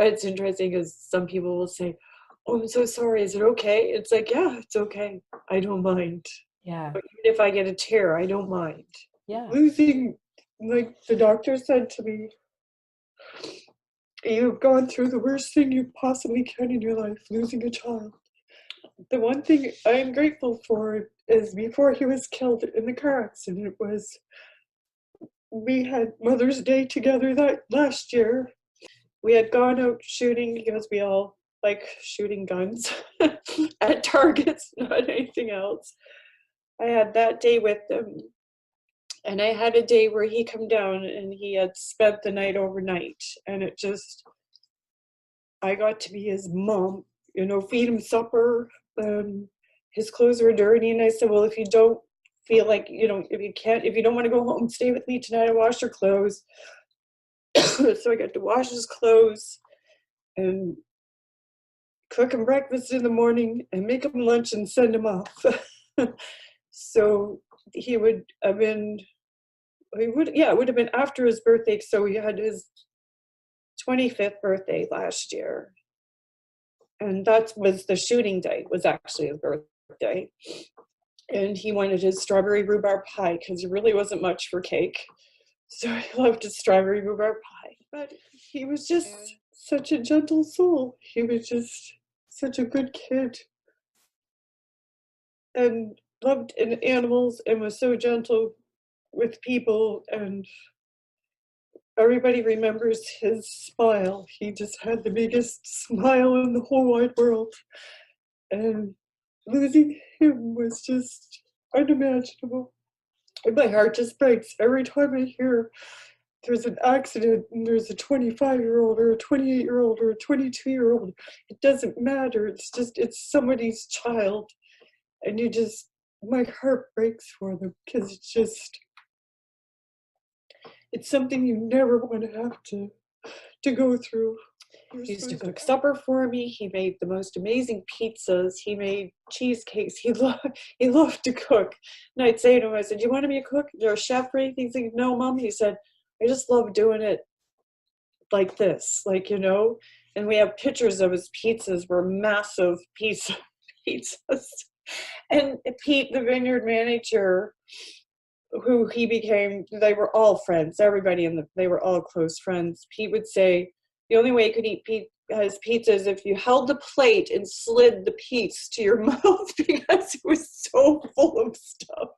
it's interesting because some people will say, oh, I'm so sorry. Is it okay? It's like, yeah, it's okay. I don't mind. Yeah. But even if I get a tear, I don't mind. Yeah. Losing, like the doctor said to me, you've gone through the worst thing you possibly can in your life, losing a child. The one thing I'm grateful for is before he was killed in the car accident was we had Mother's Day together that last year. We had gone out shooting because we all like shooting guns at targets, not anything else. I had that day with them. And I had a day where he come down and he had spent the night overnight. And it just, I got to be his mom, feed him supper. His clothes were dirty. And I said, well, if you don't feel like, if you don't want to go home, stay with me tonight, I'll wash your clothes. So I got to wash his clothes and cook him breakfast in the morning and make him lunch and send him off. So he would have been, it would have been after his birthday. So he had his 25th birthday last year. And that was the shooting day, was actually his birthday. And he wanted his strawberry rhubarb pie because he really wasn't much for cake. So he loved his strawberry rhubarb pie. But he was just such a gentle soul. He was just such a good kid. And loved animals and was so gentle with people. And everybody remembers his smile. He just had the biggest smile in the whole wide world. And losing him was just unimaginable. And my heart just breaks every time I hear there's an accident and there's a 25-year-old or a 28-year-old or a 22-year-old. It doesn't matter. It's somebody's child. And my heart breaks for them because it's something you never want to have to go through. He used to cook supper for me. He made the most amazing pizzas. He made cheesecakes. He loved to cook. And I'd say to him, I said, do you want to be a cook or a chef or anything? He's like, no, Mom. He said, I just love doing it like this, and we have pictures of his pizzas were massive pizzas. And Pete, the vineyard manager, who he became, they were all friends, they were all close friends. Pete would say, the only way you could eat his pizza is if you held the plate and slid the piece to your mouth because it was so full of stuff.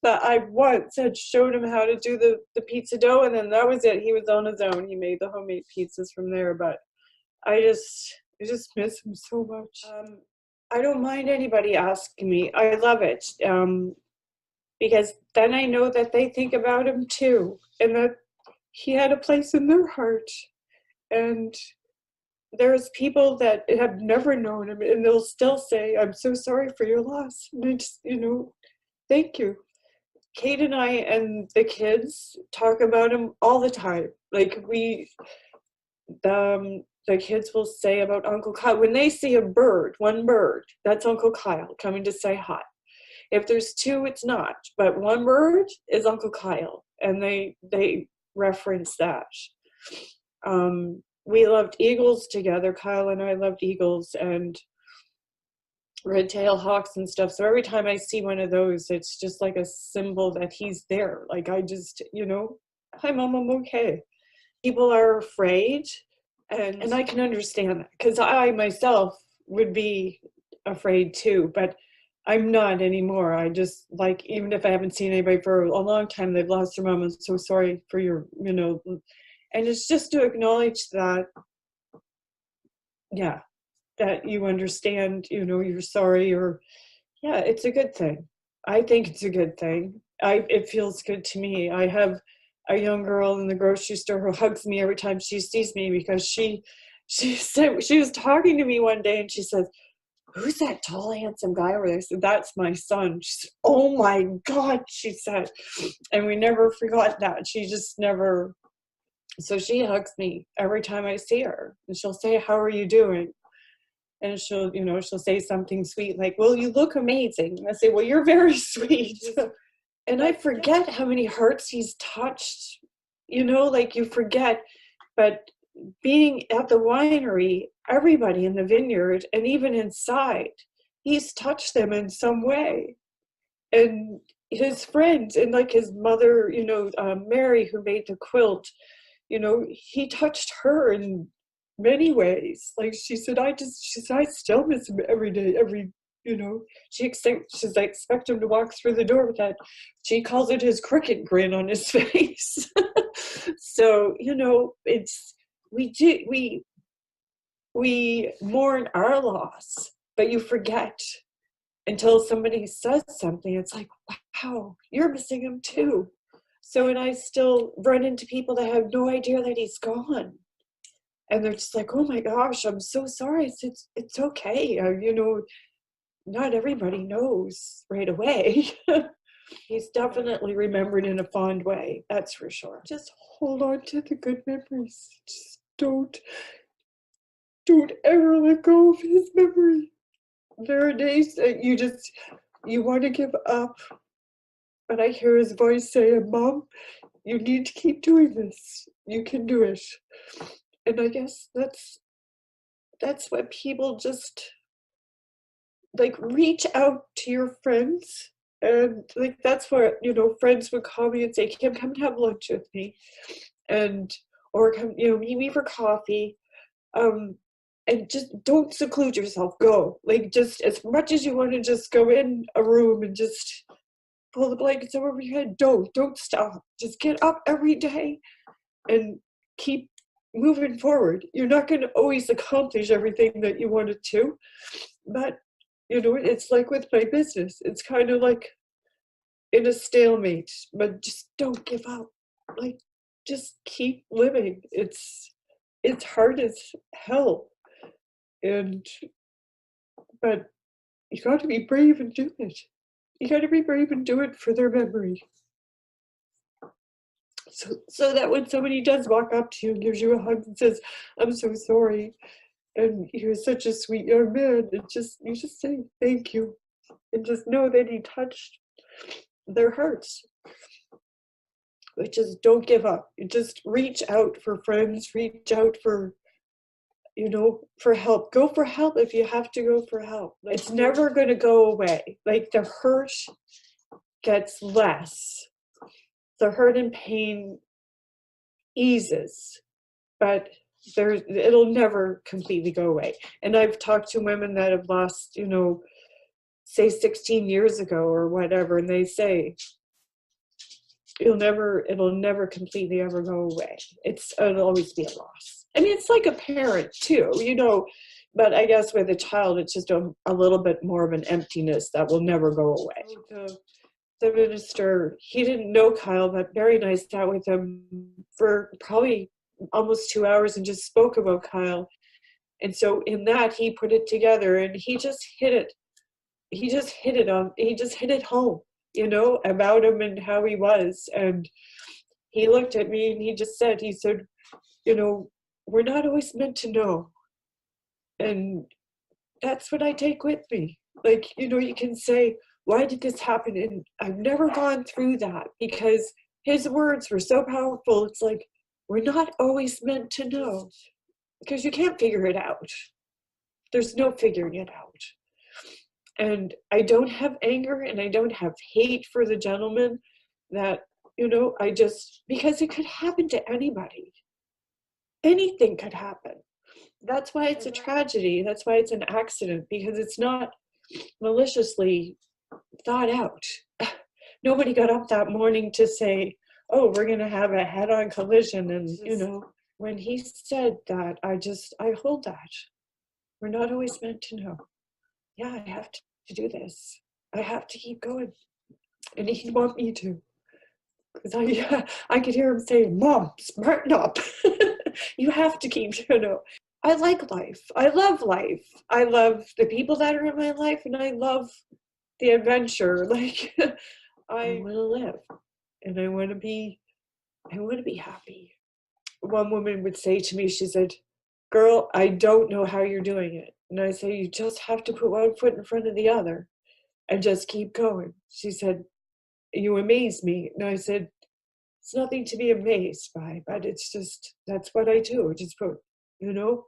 That I once had showed him how to do the pizza dough, and then that was it. He was on his own. He made the homemade pizzas from there, but I just miss him so much. I don't mind anybody asking me. I love it, because then I know that they think about him too, and that he had a place in their heart. And there's people that have never known him, and they'll still say, I'm so sorry for your loss. And I just, thank you. Kate and I and the kids talk about him all the time. Like the kids will say about Uncle Kyle, when they see one bird, that's Uncle Kyle coming to say hi. If there's two, it's not, but one bird is Uncle Kyle, and they reference that. We loved eagles together. Kyle and I loved eagles and red-tailed hawks and stuff. So every time I see one of those, it's just like a symbol that he's there. Like I just, hi, Mom, I'm okay. People are afraid, and I can understand that because I myself would be afraid too, but I'm not anymore. I just, like, even if I haven't seen anybody for a long time, they've lost their mom. I'm so sorry for your, and it's just to acknowledge that, yeah, that you understand, you're sorry, or, yeah, it's a good thing. I think it's a good thing. It feels good to me. I have a young girl in the grocery store who hugs me every time she sees me because she said, she was talking to me one day and she says, who's that tall, handsome guy over there? I said, that's my son. She said, oh my God, she said. And we never forgot that. She just never, so she hugs me every time I see her. And she'll say, how are you doing? And she'll say something sweet like, well, you look amazing. And I say, well, you're very sweet. And I forget how many hearts he's touched, like you forget. But being at the winery, everybody in the vineyard and even inside, he's touched them in some way. And his friends and like his mother, Mary, who made the quilt, he touched her in many ways. Like she said, I still miss him every day, she's like, expect him to walk through the door with that, she calls it his cricket grin on his face. So, we mourn our loss, but you forget until somebody says something. It's like, wow, you're missing him too. So, and I still run into people that have no idea that he's gone. And they're just like, oh my gosh, I'm so sorry. It's okay. Not everybody knows right away. He's definitely remembered in a fond way, that's for sure. Just hold on to the good memories. Just don't ever let go of his memory. There are days that you want to give up, but I hear his voice saying, Mom, you need to keep doing this. You can do it. And I guess that's what people just, like, reach out to your friends. And like, that's what, friends would call me and say, Kim, come and have lunch with me. Or come, meet me for coffee. And just don't seclude yourself. Go. Like, just as much as you want to just go in a room and just pull the blankets over your head, don't stop. Just get up every day and keep moving forward. You're not going to always accomplish everything that you wanted to, but it's like with my business. It's kind of like in a stalemate, but just don't give up. Like, just keep living. It's hard as hell. But you got to be brave and do it. You got to be brave and do it for their memory. So that when somebody does walk up to you and gives you a hug and says, I'm so sorry, and you're such a sweet young man, you just say thank you, and just know that he touched their hearts. But just don't give up. You just reach out for friends, reach out for for help. Go for help if you have to go for help. It's never going to go away. Like, the hurt gets less. The hurt and pain eases, but it'll never completely go away. And I've talked to women that have lost, say 16 years ago or whatever, and they say it'll never completely ever go away. It'll always be a loss. I mean, it's like a parent too, but I guess with a child, it's just a little bit more of an emptiness that will never go away. The minister, he didn't know Kyle, but Barry and I sat with him for probably almost 2 hours and just spoke about Kyle. And so in that, he put it together, and he just hit it home, about him and how he was. And he looked at me and he said, we're not always meant to know. And that's what I take with me. Like, you can say, why did this happen? And I've never gone through that, because his words were so powerful. It's like, we're not always meant to know, because you can't figure it out. There's no figuring it out. And I don't have anger and I don't have hate for the gentleman that, because it could happen to anybody. Anything could happen. That's why it's a tragedy. That's why it's an accident, because it's not maliciously thought out. Nobody got up that morning to say, oh, we're going to have a head-on collision. And, when he said that, I hold that. We're not always meant to know. Yeah, I have to do this. I have to keep going. And he'd want me to. Because I could hear him saying, Mom, smarten up. You have to keep, I like life. I love life. I love the people that are in my life, and I love the adventure. Like, I want to live, and I want to be happy. One woman would say to me, she said, girl, I don't know how you're doing it. And I say, you just have to put one foot in front of the other and just keep going. She said, you amaze me. And I said, it's nothing to be amazed by, but it's just, that's what I do. Just put, you know,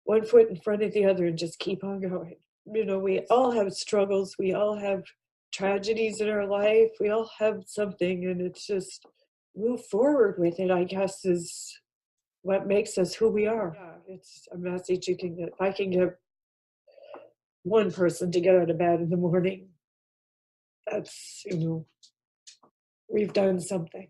one foot in front of the other and just keep on going. You know, we all have struggles. We all have tragedies in our life. We all have something, and it's just move forward with it, I guess, is what makes us who we are. Yeah, it's a message you can get. If I can get one person to get out of bed in the morning, that's, you know, we've done something.